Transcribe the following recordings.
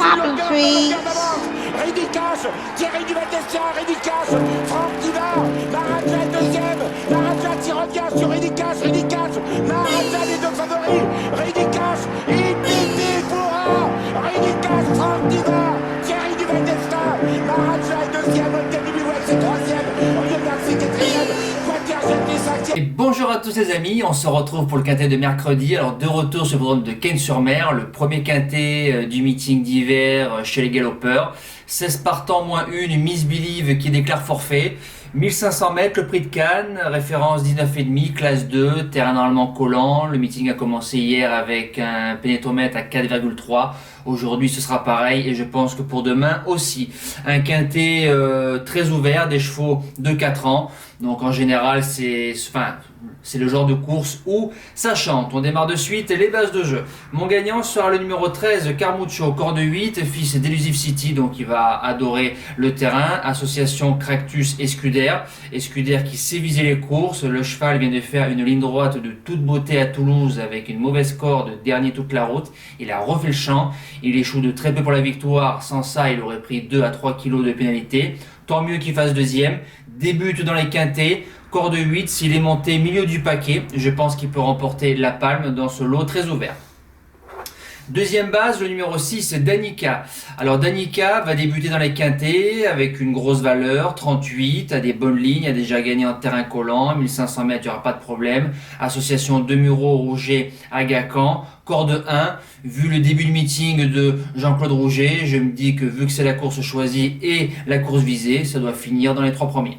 Poppy trees. Ridicas, Thierry Duval-Destia, Ridicas, Franck Diva, Maharaja deuxième, Maharaja qui revient sur Ridicas, Maharaja les deux favoris, Ridicas, Ipiti Foura, Ridicas, Franck Diva, Thierry Duval-Destia, Maharaja est deuxième, Olga Bilouette c'est troisième, Oriol Garcia quatrième, Quater Jetty cinquième. Et bonjour à tous les amis, on se retrouve pour le quintet de mercredi. Alors de retour sur le programme de Cagnes-sur-Mer, le premier quintet du meeting d'hiver chez les galopeurs. 16 partants moins une, Miss Believe qui déclare forfait. 1500 mètres, le prix de Cannes, référence 19,5, classe 2, terrain normalement collant. Le meeting a commencé hier avec un pénétromètre à 4,3. Aujourd'hui ce sera pareil et je pense que pour demain aussi. Un quintet très ouvert, des chevaux de 4 ans. Donc en général c'est le genre de course où ça chante. On démarre de suite les bases de jeu. Mon gagnant sera le numéro 13, Carmuccio, corde 8, fils d'Elusive City, donc il va adorer le terrain. Association Cractus Escuder qui sait viser les courses. Le cheval vient de faire une ligne droite de toute beauté à Toulouse avec une mauvaise corde, dernier toute la route. Il a refait le champ. Il échoue de très peu pour la victoire. Sans ça, il aurait pris 2 à 3 kilos de pénalité. Tant mieux qu'il fasse deuxième. Débute dans les quintets. Corde 8, s'il est monté milieu du paquet, je pense qu'il peut remporter la palme dans ce lot très ouvert. Deuxième base, le numéro 6, Danica. Alors Danica va débuter dans les quintets avec une grosse valeur, 38, a des bonnes lignes, a déjà gagné en terrain collant, 1500 mètres, il n'y aura pas de problème. Association Demuro, Rouget, Agacan, corde 1. Vu le début du meeting de Jean-Claude Rouget, je me dis que vu que c'est la course choisie et la course visée, ça doit finir dans les 3 premiers.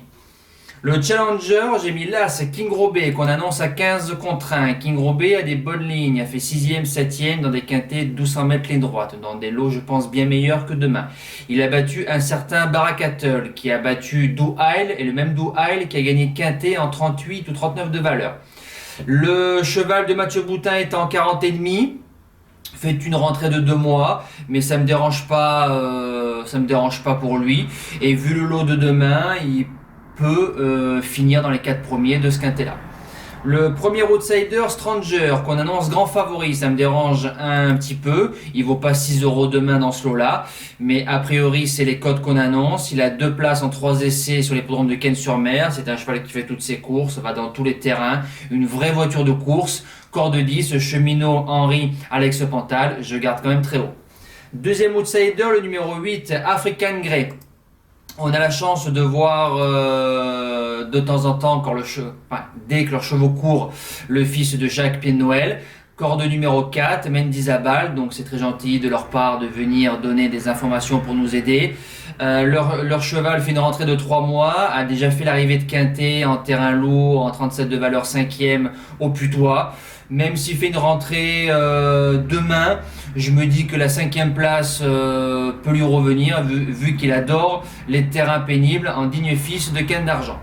Le Challenger, j'ai mis l'As King Robé qu'on annonce à 15 contre 1. King Robé a des bonnes lignes, a fait 6e, 7e dans des quintets 1200 mètres ligne droite, dans des lots je pense bien meilleurs que demain. Il a battu un certain Barakatel qui a battu Do Isle et le même Do Isle qui a gagné quintet en 38 ou 39 de valeur. Le cheval de Mathieu Boutin est en 40 et demi. Fait une rentrée de 2 mois, mais ça me dérange pas pour lui. Et vu le lot de demain, il peut finir dans les 4 premiers de ce quintet-là. Le premier outsider, Stranger, qu'on annonce grand favori, ça me dérange un petit peu. Il vaut pas 6 € demain dans ce lot-là, mais a priori c'est les codes qu'on annonce. Il a 2 places en 3 essais sur l'hippodrome de Cagnes-sur-Mer. C'est un cheval qui fait toutes ses courses, va dans tous les terrains. Une vraie voiture de course. Corde 10, cheminot Henri Alex Pantal, je garde quand même très haut. Deuxième outsider, le numéro 8, African Grey. On a la chance de voir de temps en temps, dès que leurs chevaux courent, le fils de Jacques Pied-Noël. Corde numéro 4, Mendizabal, donc c'est très gentil de leur part de venir donner des informations pour nous aider. Leur cheval fait une rentrée de 3 mois, a déjà fait l'arrivée de quintet en terrain lourd, en 37 de valeur 5e au Putois. Même s'il fait une rentrée demain, je me dis que la 5e place peut lui revenir, vu qu'il adore les terrains pénibles en digne fils de Cannes d'Argent.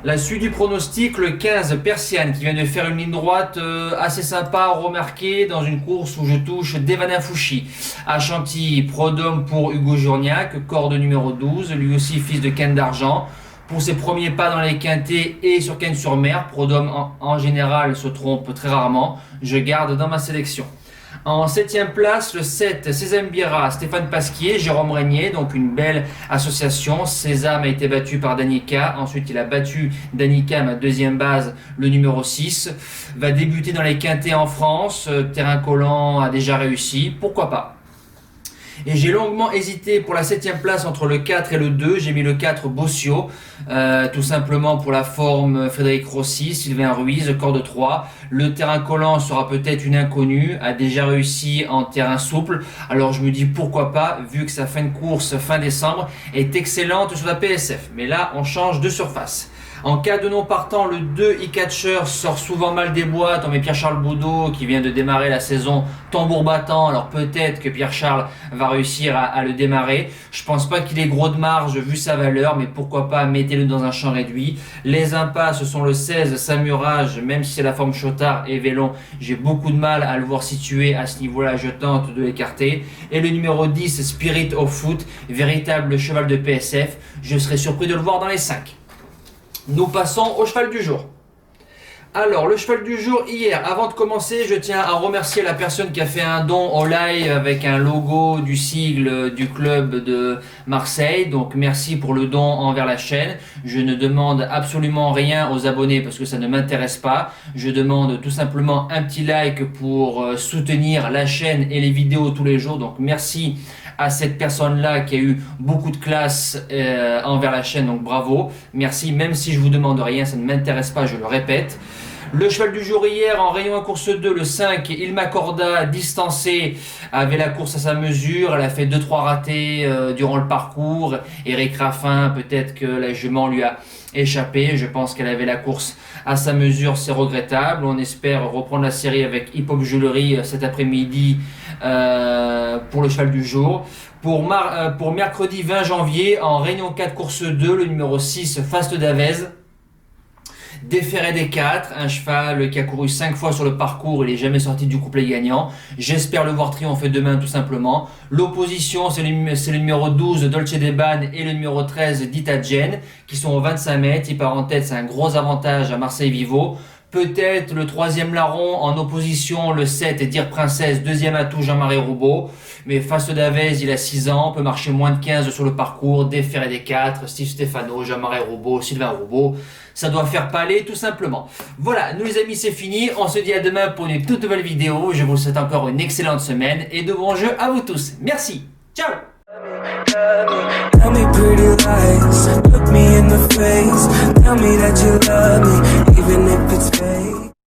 La suite du pronostic, le 15, Persiane, qui vient de faire une ligne droite assez sympa, remarquée, dans une course où je touche Devana Fouchi. À Chantilly, Prodome pour Hugo Journiac, corde numéro 12, lui aussi fils de Cannes d'Argent. Pour ses premiers pas dans les quintets et sur Cagnes-sur-Mer, Prodome en général se trompe très rarement, je garde dans ma sélection. En 7e place, le 7, Sésame Bira, Stéphane Pasquier, Jérôme Régnier, donc une belle association. Sésame a été battu par Danica, ensuite il a battu Danica, ma 2e base, le numéro 6. Va débuter dans les quintets en France, terrain collant a déjà réussi, pourquoi pas. Et j'ai longuement hésité pour la 7e place entre le 4 et le 2. J'ai mis le 4 Bossio, tout simplement pour la forme Frédéric Rossi, Sylvain Ruiz, corde 3. Le terrain collant sera peut-être une inconnue, a déjà réussi en terrain souple. Alors je me dis pourquoi pas, vu que sa fin de course fin décembre est excellente sur la PSF. Mais là, on change de surface. En cas de non partant, le 2 e-catcher sort souvent mal des boîtes. On met Pierre-Charles Boudot qui vient de démarrer la saison tambour battant. Alors peut-être que Pierre-Charles va réussir à le démarrer. Je pense pas qu'il ait gros de marge vu sa valeur, mais pourquoi pas mettez-le dans un champ réduit. Les impasses sont le 16 Samurage, même si c'est la forme Chotard et Vélon, j'ai beaucoup de mal à le voir situé à ce niveau-là. Je tente de l'écarter. Et le numéro 10 Spirit of Foot, véritable cheval de PSF. Je serais surpris de le voir dans les 5. Nous passons au cheval du jour. Alors, le cheval du jour hier. Avant de commencer, je tiens à remercier la personne qui a fait un don au live avec un logo du sigle du club de Marseille. Donc, merci pour le don envers la chaîne. Je ne demande absolument rien aux abonnés parce que ça ne m'intéresse pas. Je demande tout simplement un petit like pour soutenir la chaîne et les vidéos tous les jours. Donc, merci à cette personne-là qui a eu beaucoup de classe envers la chaîne. Donc, bravo. Merci. Même si je vous demande rien, ça ne m'intéresse pas, je le répète. Le cheval du jour hier, en rayon 1 course 2, le 5, il m'accorda distancé, avait la course à sa mesure, elle a fait 2-3 ratés durant le parcours. Eric Raffin, peut-être que la jument lui a échappé, je pense qu'elle avait la course à sa mesure, c'est regrettable. On espère reprendre la série avec Hip Hop Jewelry cet après-midi pour le cheval du jour. Pour mercredi 20 janvier, en rayon 4 course 2, le numéro 6, Fast d'Avez. Déféré des 4, un cheval qui a couru 5 fois sur le parcours, il n'est jamais sorti du couplet gagnant. J'espère le voir triompher demain tout simplement. L'opposition, c'est le numéro 12 Dolce Deban et le numéro 13 Dita Jen qui sont aux 25 mètres. Il part en tête, c'est un gros avantage à Marseille Vivo. Peut-être le troisième larron en opposition, le 7 Dire Princesse, deuxième atout Jean-Marie Roubaud. Mais face au Davez, il a 6 ans, peut marcher moins de 15 sur le parcours, déféré des 4, Steve Stefano, Jean-Marie Roubaud, Sylvain Roubaud. Ça doit faire palais tout simplement. Voilà, nous les amis, c'est fini. On se dit à demain pour une toute nouvelle vidéo. Je vous souhaite encore une excellente semaine et de bons jeux à vous tous. Merci. Ciao. Tell me pretty lies, look me in the face. Tell me that you love me, even if it's fake.